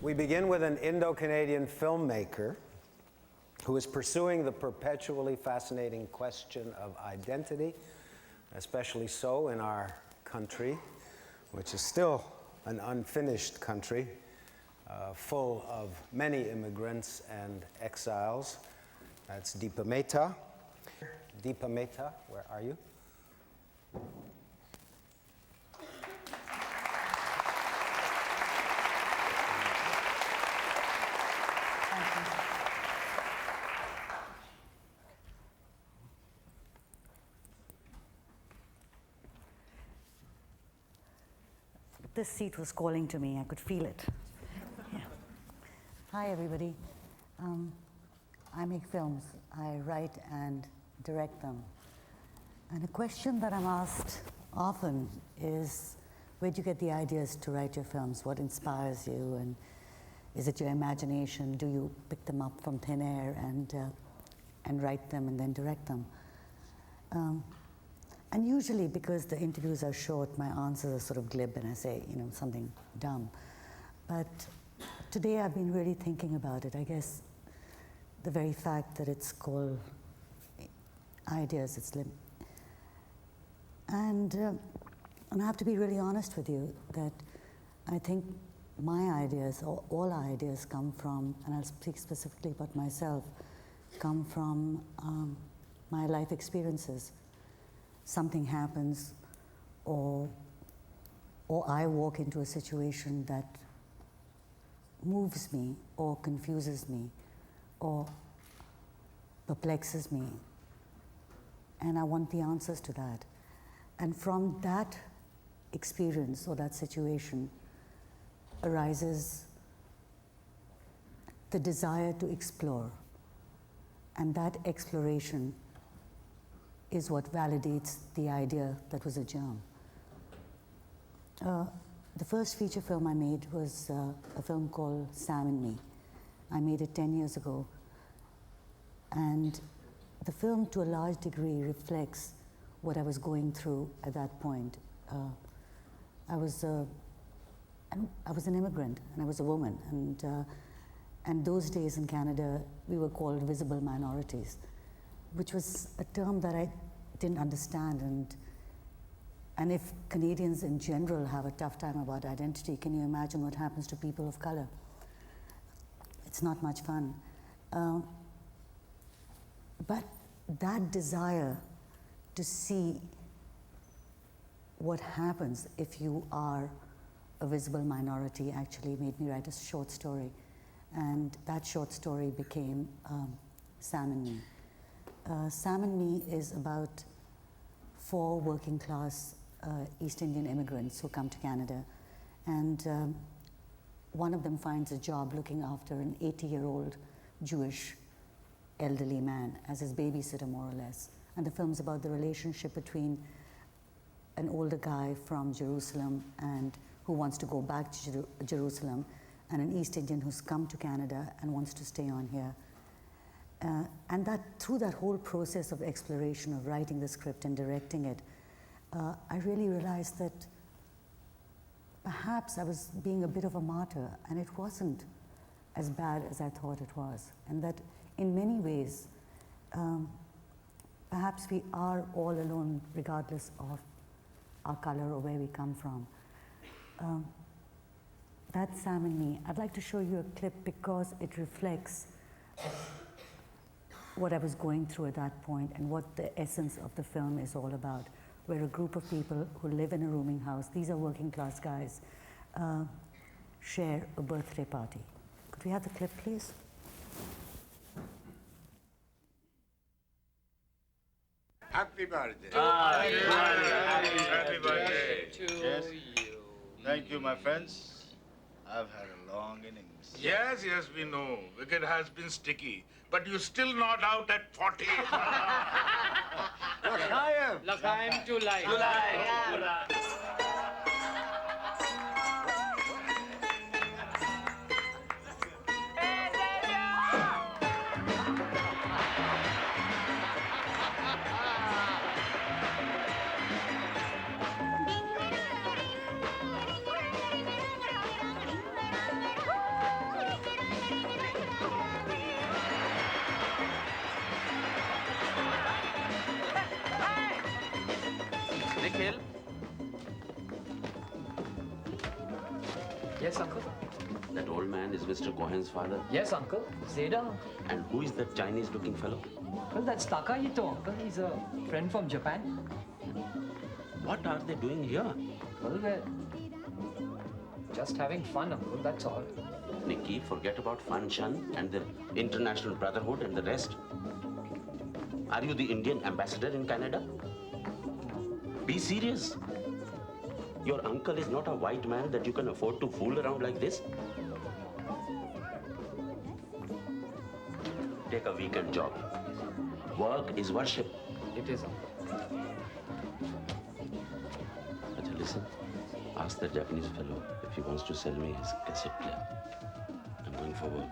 We begin with an Indo-Canadian filmmaker who is pursuing the perpetually fascinating question of identity, especially so in our country, which is still an unfinished country, full of many immigrants and exiles. That's Deepa Mehta. Deepa Mehta, where are you? This seat was calling to me. I could feel it. Yeah. Hi, everybody. I make films. I write and direct them. And a question that I'm asked often is, where do you get the ideas to write your films? What inspires you? And is it your imagination? Do you pick them up from thin air and write them and then direct them? And usually, because the interviews are short, my answers are sort of glib and I say, something dumb. But today I've been really thinking about it. I guess the very fact that it's called ideas, and I have to be really honest with you that I think my ideas, or all ideas, come from, and I'll speak specifically about myself, come from my life experiences. Something happens, or I walk into a situation that moves me, or confuses me, or perplexes me, and I want the answers to that. And from that experience or that situation arises the desire to explore, and that exploration is what validates the idea that was a germ. The first feature film I made was a film called Sam and Me. I made it 10 years ago. And the film, to a large degree, reflects what I was going through at that point. I was an immigrant, and I was a woman. And those days in Canada, we were called visible minorities, which was a term that I didn't understand. And if Canadians in general have a tough time about identity, can you imagine what happens to people of color? It's not much fun. But that desire to see what happens if you are a visible minority actually made me write a short story. And that short story became Sam and Me. Sam and Me is about 4 working class East Indian immigrants who come to Canada. And one of them finds a job looking after an 80-year-old Jewish elderly man as his babysitter, more or less. And the film's about the relationship between an older guy from Jerusalem and who wants to go back to Jerusalem, and an East Indian who's come to Canada and wants to stay on here. And that through that whole process of exploration, of writing the script and directing it, I really realized that perhaps I was being a bit of a martyr, and it wasn't as bad as I thought it was. And that in many ways, perhaps we are all alone regardless of our color or where we come from. That's Sam and Me. I'd like to show you a clip because it reflects what I was going through at that point and what the essence of the film is all about. We're a group of people who live in a rooming house. These are working class guys, share a birthday party. Could we have the clip, please? Happy birthday. Happy birthday to you. Thank you, my friends. I've had a long innings. Yes, we know. Wicket has been sticky. But you're still not out at 40. L'chaim to life. Nikhil? Yes, uncle. That old man is Mr. Cohen's father. Yes, uncle. Zeta. And who is that Chinese-looking fellow? Well, that's Takahito, uncle. He's a friend from Japan. What are they doing here? Well, we're just having fun, uncle. That's all. Nikki, forget about Fan Shan and the International Brotherhood and the rest. Are you the Indian ambassador in Canada? Be serious. Your uncle is not a white man that you can afford to fool around like this. Take a weekend job. Work is worship. It is, uncle. But listen, ask the Japanese fellow if he wants to sell me his cassette player. I'm going for work.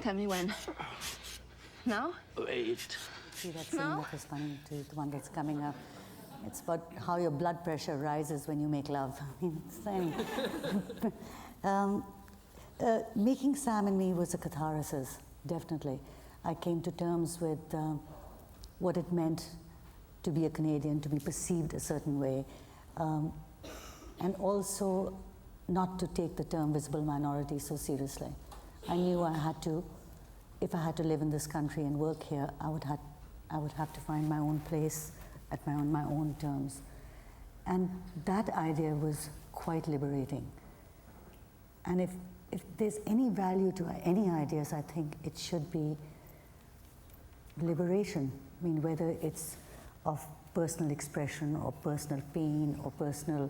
Tell me when. Now? Wait. See that scene that was funny too, the one that's coming up. It's about how your blood pressure rises when you make love. I mean, it's funny. Making Sam and Me was a catharsis, definitely. I came to terms with what it meant to be a Canadian, to be perceived a certain way, and also not to take the term visible minority so seriously. I knew I had to, if I had to live in this country and work here, I would have to find my own place at my own terms. And that idea was quite liberating. And if there's any value to any ideas, I think it should be liberation. I mean, whether it's of personal expression or personal pain or personal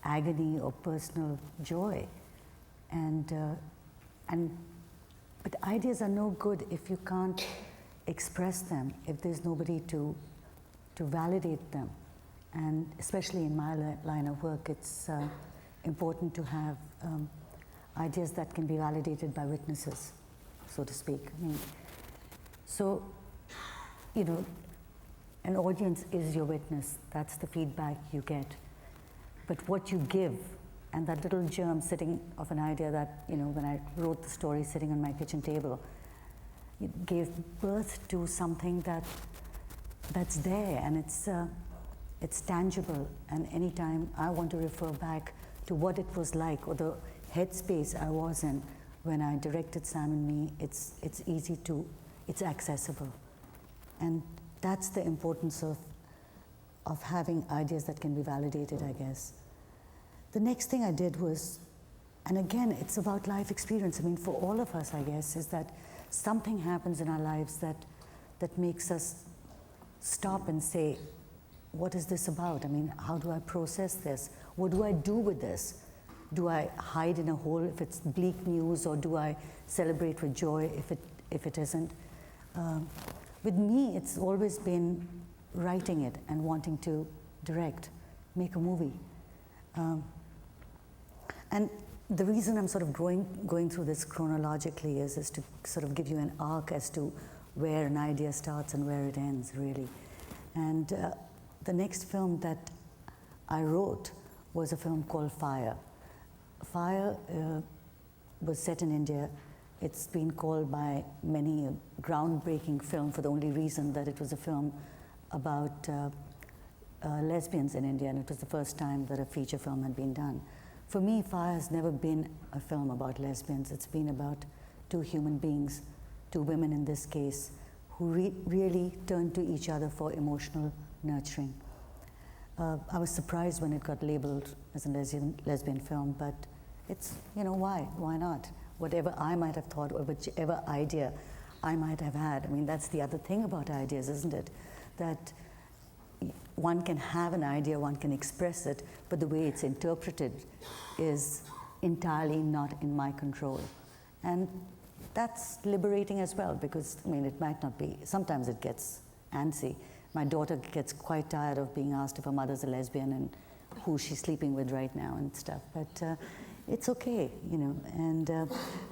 agony or personal joy. But ideas are no good if you can't express them, if there's nobody to validate them. And especially in my line of work, it's important to have ideas that can be validated by witnesses, so to speak. I mean, so, you know, an audience is your witness. That's the feedback you get. But what you give, and that little germ sitting of an idea that, you know, when I wrote the story sitting on my kitchen table, it gave birth to something that's there, and it's tangible. And anytime I want to refer back to what it was like, or the headspace I was in when I directed Sam and Me, it's easy to, it's accessible. And that's the importance of having ideas that can be validated, I guess. The next thing I did was, and again, it's about life experience. I mean, for all of us, I guess, is that something happens in our lives that makes us stop and say, what is this about? I mean, how do I process this? What do I do with this? Do I hide in a hole if it's bleak news, or do I celebrate with joy if it isn't? With me, it's always been writing it and wanting to direct, make a movie. And the reason I'm sort of going through this chronologically is to sort of give you an arc as to where an idea starts and where it ends, really. And the next film that I wrote was a film called Fire. Fire was set in India. It's been called by many a groundbreaking film for the only reason that it was a film about lesbians in India, and it was the first time that a feature film had been done. For me, Fire has never been a film about lesbians. It's been about two human beings, two women in this case, who really turned to each other for emotional nurturing. I was surprised when it got labeled as a lesbian film, but it's, you know, why? Why not? whatever I might have thought or whichever idea I might have had. I mean, that's the other thing about ideas, isn't it? That one can have an idea, one can express it, but the way it's interpreted is entirely not in my control. And that's liberating as well, because, I mean, it might not be, sometimes it gets antsy. My daughter gets quite tired of being asked if her mother's a lesbian and who she's sleeping with right now and stuff, but it's okay, you know. And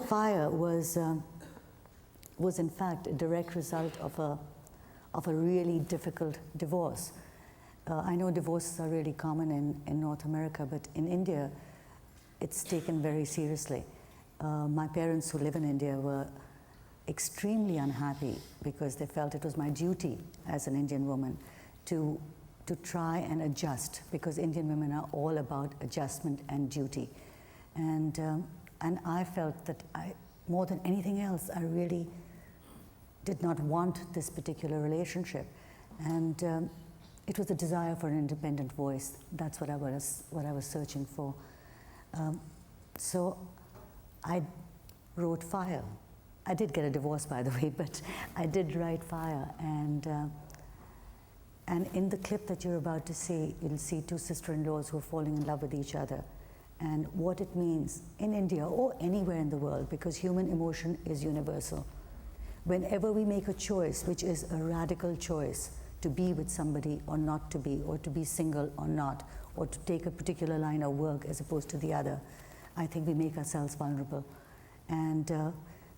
Fire was in fact a direct result of a really difficult divorce. I know divorces are really common in North America, but in India, it's taken very seriously. My parents who live in India were extremely unhappy because they felt it was my duty as an Indian woman to try and adjust, because Indian women are all about adjustment and duty. And I felt that more than anything else, I really did not want this particular relationship. And it was a desire for an independent voice. That's what I was searching for. So I wrote Fire. I did get a divorce, by the way, but I did write Fire. And in the clip that you're about to see, you'll see two sister-in-laws who are falling in love with each other, and what it means in India or anywhere in the world, because human emotion is universal. Whenever we make a choice, which is a radical choice, to be with somebody or not to be, or to be single or not, or to take a particular line of work as opposed to the other, I think we make ourselves vulnerable. And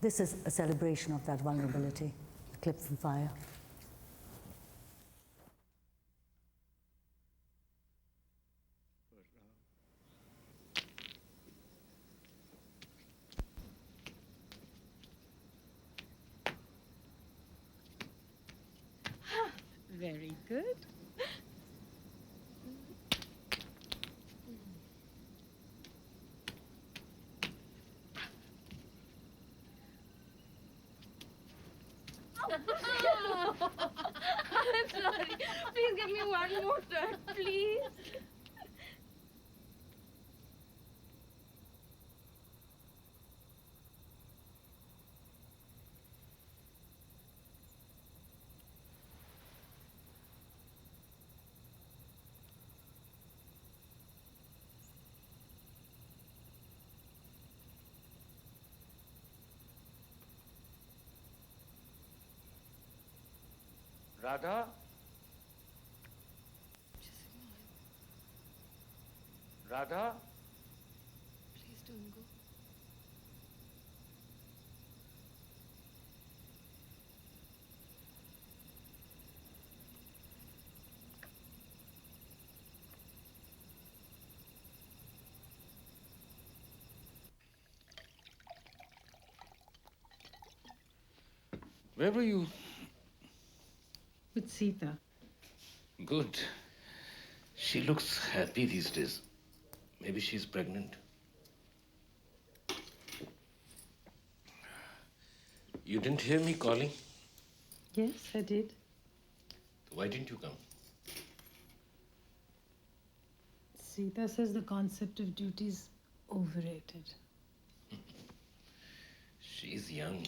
this is a celebration of that vulnerability, a clip from Fire. Very good. I'm sorry. Please give me one more turn, please. Radha? Radha? Please don't go. Where were you? With Sita. Good. She looks happy these days. Maybe she's pregnant. You didn't hear me calling? Yes, I did. Why didn't you come? Sita says the concept of duty is overrated. She's young.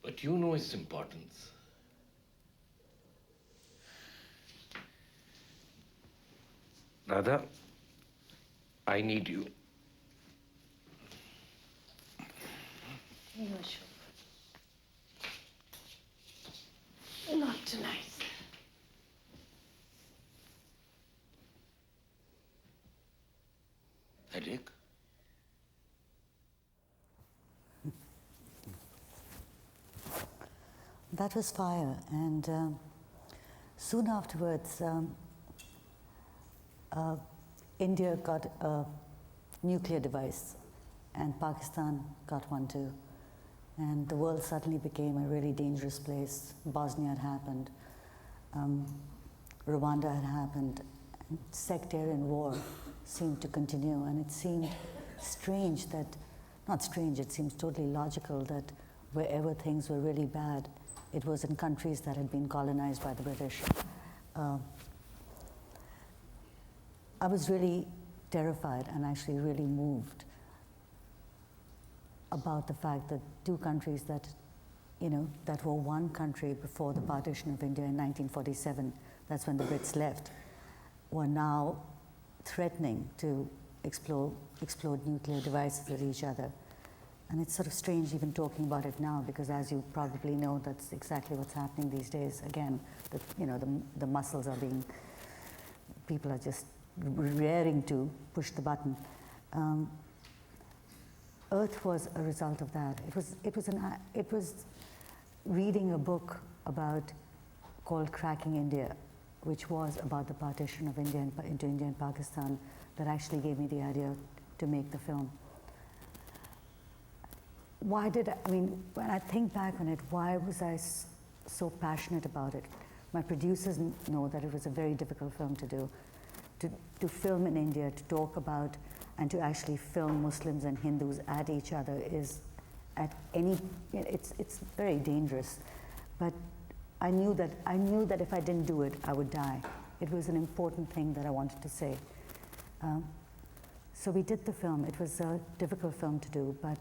But you know its importance. Radha, I need you. No, Ashok. Not tonight. Headache? That was Fire, and soon afterwards, India got a nuclear device, and Pakistan got one too. And the world suddenly became a really dangerous place. Bosnia had happened, Rwanda had happened, and sectarian war seemed to continue, and it seemed strange that, not strange, it seems totally logical that wherever things were really bad, it was in countries that had been colonized by the British. I was really terrified and actually really moved about the fact that two countries that, that were one country before the partition of India in 1947, that's when the Brits left, were now threatening to explode nuclear devices at each other. And it's sort of strange even talking about it now, because as you probably know, that's exactly what's happening these days. Again, the muscles are being, people are just raring to push the button. Earth was a result of that. It was reading a book called Cracking India, which was about the partition of India into India and Pakistan, that actually gave me the idea to make the film. When I think back on it, why was I so passionate about it? My producers know that it was a very difficult film to do. To film in India, to talk about, and to actually film Muslims and Hindus at each other is it's very dangerous. But I knew that if I didn't do it, I would die. It was an important thing that I wanted to say. So we did the film. It was a difficult film to do, but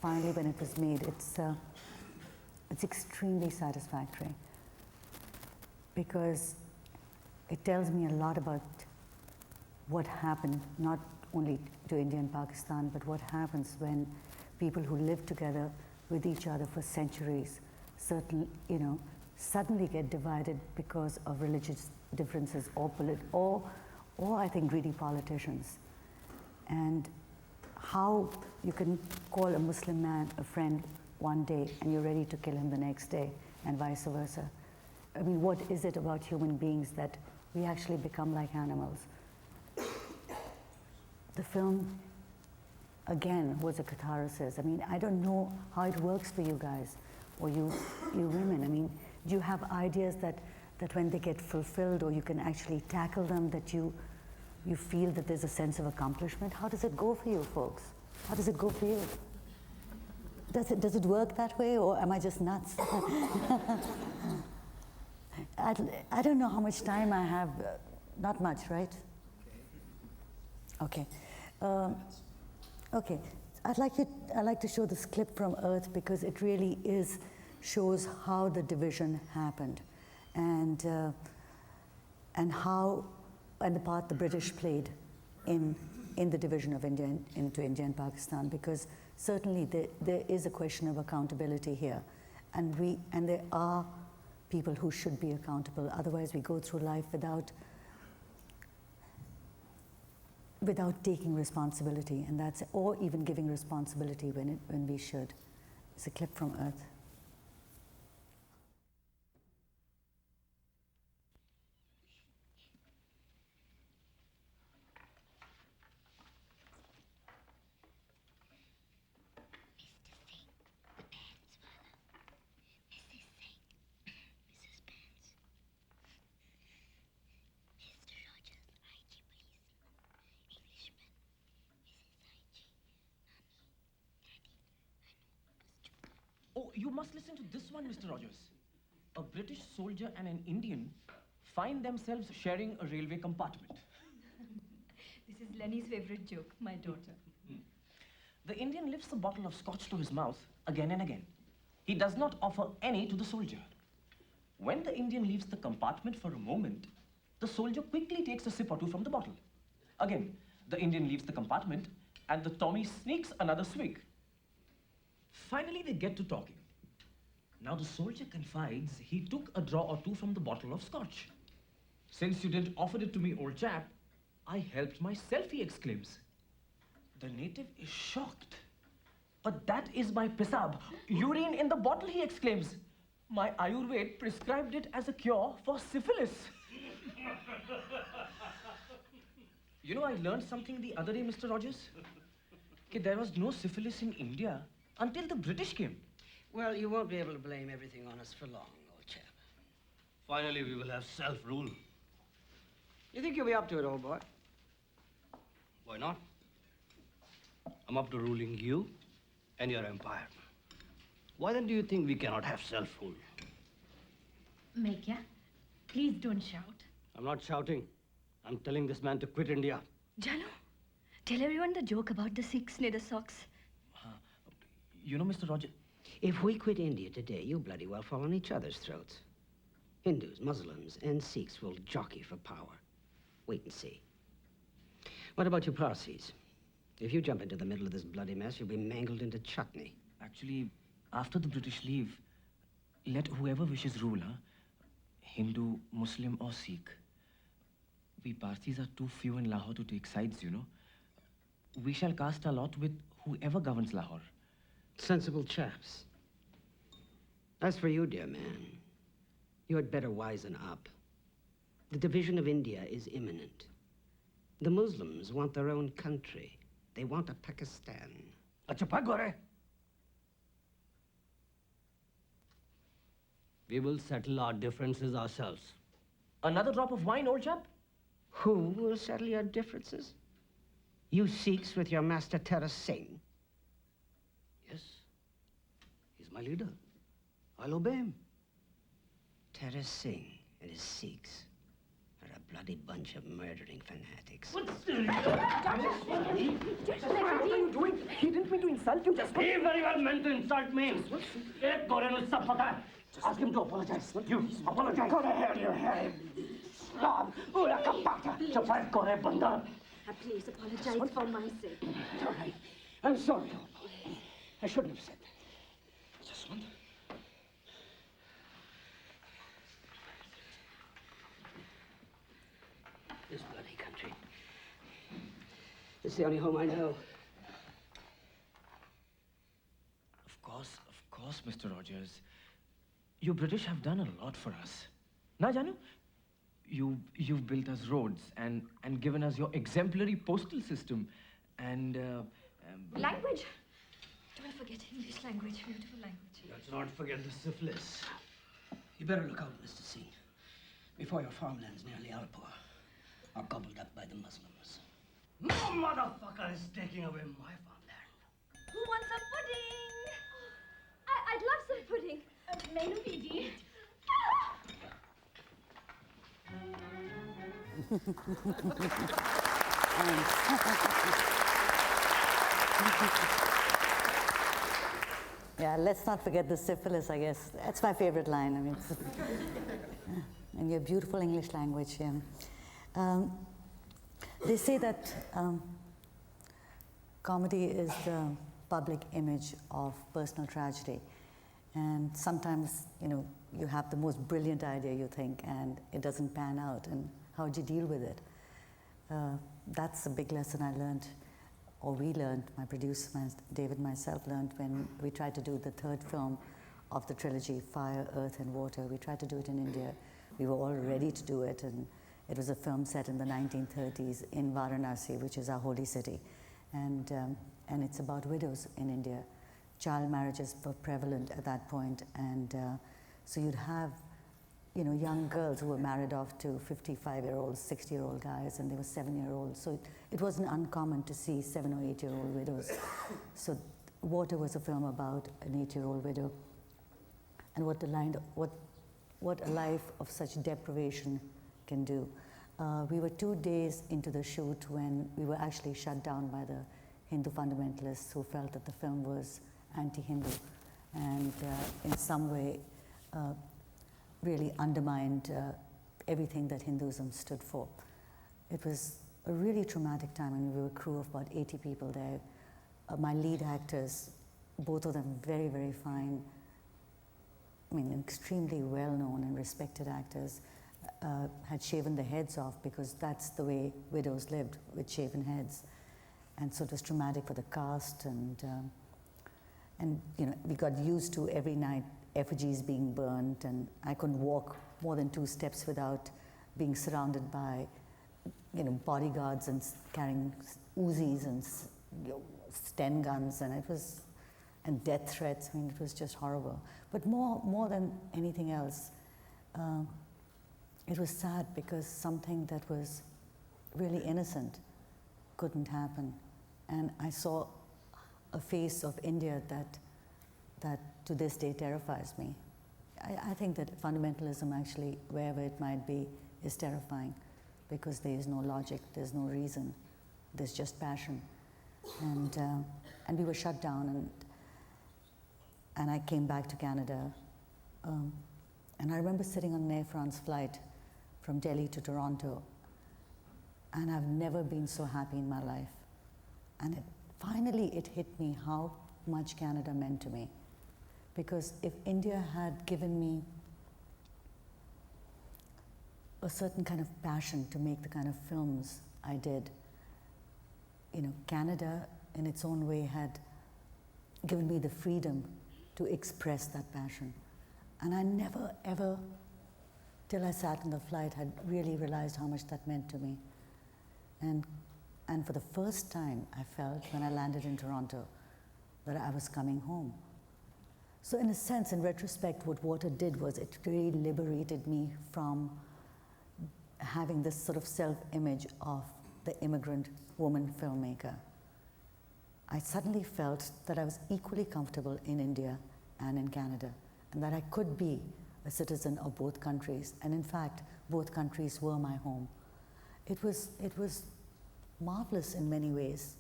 finally when it was made, it's extremely satisfactory, because it tells me a lot about what happened, not only to India and Pakistan, but what happens when people who live together with each other for centuries suddenly get divided because of religious differences or I think greedy politicians. And how you can call a Muslim man a friend one day and you're ready to kill him the next day, and vice versa. I mean, what is it about human beings that we actually become like animals? The film, again, was a catharsis. I mean, I don't know how it works for you guys, or you women. I mean, do you have ideas that when they get fulfilled, or you can actually tackle them, that you feel that there's a sense of accomplishment? How does it go for you folks? How does it go for you? Does it work that way, or am I just nuts? I don't know how much time I have. Not much, right? Okay. Okay. I'd like to show this clip from Earth, because it really shows how the division happened, and the part the British played in the division of India into India and Pakistan, because certainly there is a question of accountability here, and there are people who should be accountable. Otherwise, we go through life without taking responsibility, or even giving responsibility when we should. It's a clip from Earth. Oh, you must listen to this one, Mr. Rogers. A British soldier and an Indian find themselves sharing a railway compartment. This is Lenny's favorite joke, my daughter. The Indian lifts a bottle of scotch to his mouth again and again. He does not offer any to the soldier. When the Indian leaves the compartment for a moment, the soldier quickly takes a sip or two from the bottle. Again, the Indian leaves the compartment and the Tommy sneaks another swig. Finally, they get to talking. Now the soldier confides he took a draw or two from the bottle of scotch. Since you didn't offer it to me, old chap, I helped myself, he exclaims. The native is shocked. But that is my pisab, urine in the bottle, he exclaims. My Ayurved prescribed it as a cure for syphilis. You know, I learned something the other day, Mr. Rogers. There was no syphilis in India until the British came. Well, you won't be able to blame everything on us for long, old chap. Finally, we will have self-rule. You think you'll be up to it, old boy? Why not? I'm up to ruling you and your empire. Why then do you think we cannot have self-rule? Mekya, please don't shout. I'm not shouting. I'm telling this man to quit India. Jano, tell everyone the joke about the 6 leather socks. You know, Mr. Roger, If we quit India today, you'll bloody well fall on each other's throats. Hindus, Muslims, and Sikhs will jockey for power. Wait and see. What about you Parsis? If you jump into the middle of this bloody mess, you'll be mangled into chutney. actually, after the British leave, let whoever wishes rule, huh? Hindu, Muslim, or Sikh. We Parsis are too few in Lahore to take sides, you know. We shall cast our lot with whoever governs Lahore. Sensible chaps. As for you, dear man, you had better wisen up. The division of India is imminent. The Muslims want their own country. They want a Pakistan. We will settle our differences ourselves. Another drop of wine, old chap? Who will settle your differences? You Sikhs with your master Tara Singh? Yes. He's my leader. I'll obey him. Tara Singh and his Sikhs are a bloody bunch of murdering fanatics. What are you doing? He didn't mean to insult you, just... He very well meant to insult me. Ask him to apologize. You apologize. Go to hell, you hairy slob. Please apologize for my sake. All right. I'm sorry, old boy. I shouldn't have said that. Just one. This bloody country. It's the only home I know. Of course, Mr. Rogers. You British have done a lot for us. Na, Janu? You've built us roads and given us your exemplary postal system and... Language. Don't forget English language. Beautiful language. Let's not forget the syphilis. You better look out, Mr. C. Before your farmlands near Lialpur are gobbled up by the Muslims. No motherfucker is taking away my farmland. Who wants some pudding? I'd love some pudding. Menu Fiji. Yeah, let's not forget the syphilis, I guess. That's my favorite line. I mean, and your beautiful English language, yeah. They say that comedy is the public image of personal tragedy. And sometimes, you have the most brilliant idea, you think, and it doesn't pan out. And how do you deal with it? That's a big lesson I learned, or we learned, my producer, David and myself learned when we tried to do the third film of the trilogy, Fire, Earth and Water. We tried to do it in India. We were all ready to do it, and it was a film set in the 1930s in Varanasi, which is our holy city. And it's about widows in India. Child marriages were prevalent at that point, and so you'd have, young girls who were married off to 55-year-olds, 60-year-old guys, and they were 7-year-olds. So it wasn't uncommon to see 7 or 8-year-old widows. So Water was a film about an 8-year-old widow, and what a life of such deprivation can do. We were 2 days into the shoot when we were actually shut down by the Hindu fundamentalists who felt that the film was anti-Hindu and in some way really undermined everything that Hinduism stood for. It was a really traumatic time, and we were a crew of about 80 people there. My lead actors, both of them very, very fine, extremely well-known and respected actors, had shaven their heads off because that's the way widows lived, with shaven heads. And so it was traumatic for the cast, and we got used to every night effigies being burnt, and I couldn't walk more than 2 steps without being surrounded by, bodyguards and carrying Uzis and Sten guns, and death threats. It was just horrible. But more than anything else, it was sad because something that was really innocent couldn't happen. And I saw a face of India that to this day terrifies me. I think that fundamentalism actually, wherever it might be, is terrifying because there is no logic, there's no reason, there's just passion. And we were shut down, and I came back to Canada. And I remember sitting on an Air France flight from Delhi to Toronto, and I've never been so happy in my life. And finally it hit me how much Canada meant to me. Because if India had given me a certain kind of passion to make the kind of films I did, you know, Canada in its own way had given me the freedom to express that passion. And I never, ever, till I sat in the flight, had really realized how much that meant to me. And for the first time, I felt, when I landed in Toronto, that I was coming home. So in a sense, in retrospect, what water did was it really liberated me from having this sort of self-image of the immigrant woman filmmaker. I suddenly felt that I was equally comfortable in India and in Canada, and that I could be a citizen of both countries. And in fact, both countries were my home. It was marvelous in many ways.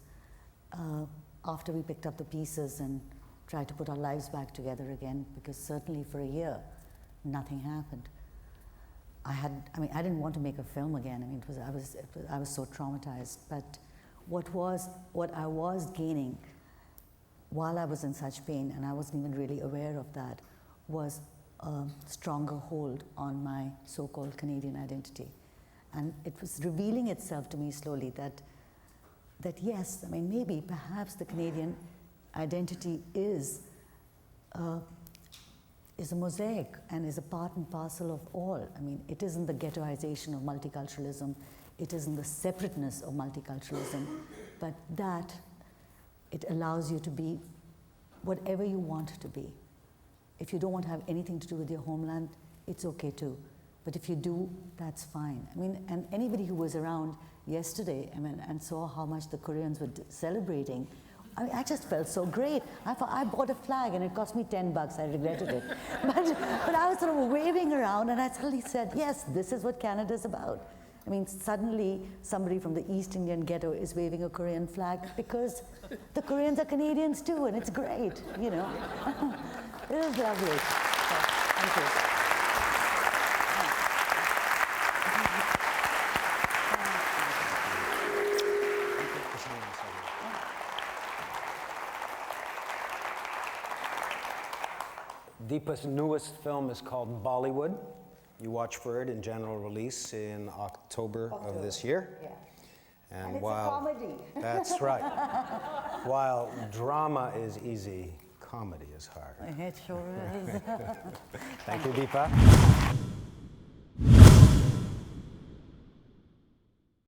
After we picked up the pieces and tried to put our lives back together again, because certainly for a year, nothing happened. I didn't want to make a film again. I mean, I was so traumatized. But what I was gaining while I was in such pain, and I wasn't even really aware of that, was a stronger hold on my so-called Canadian identity. And it was revealing itself to me slowly that yes, I mean, maybe, perhaps the Canadian identity is a mosaic and is a part and parcel of all. I mean, it isn't the ghettoization of multiculturalism, it isn't the separateness of multiculturalism, but that it allows you to be whatever you want to be. If you don't want to have anything to do with your homeland, it's okay too. But if you do, that's fine. I mean, and anybody who was around yesterday, I mean, and saw how much the Koreans were celebrating, I just felt so great. I bought a flag and it cost me $10. I regretted it. But I was sort of waving around, and I suddenly said, yes, this is what Canada's about. I mean, suddenly somebody from the East Indian ghetto is waving a Korean flag because the Koreans are Canadians too, and it's great, you know. It was lovely. So, thank you. Deepa's newest film is called Bollywood. You watch for it in general release in October of this year. Yeah. And it's while, a comedy. That's right. While drama is easy, comedy is hard. It sure is. Thank you, Deepa.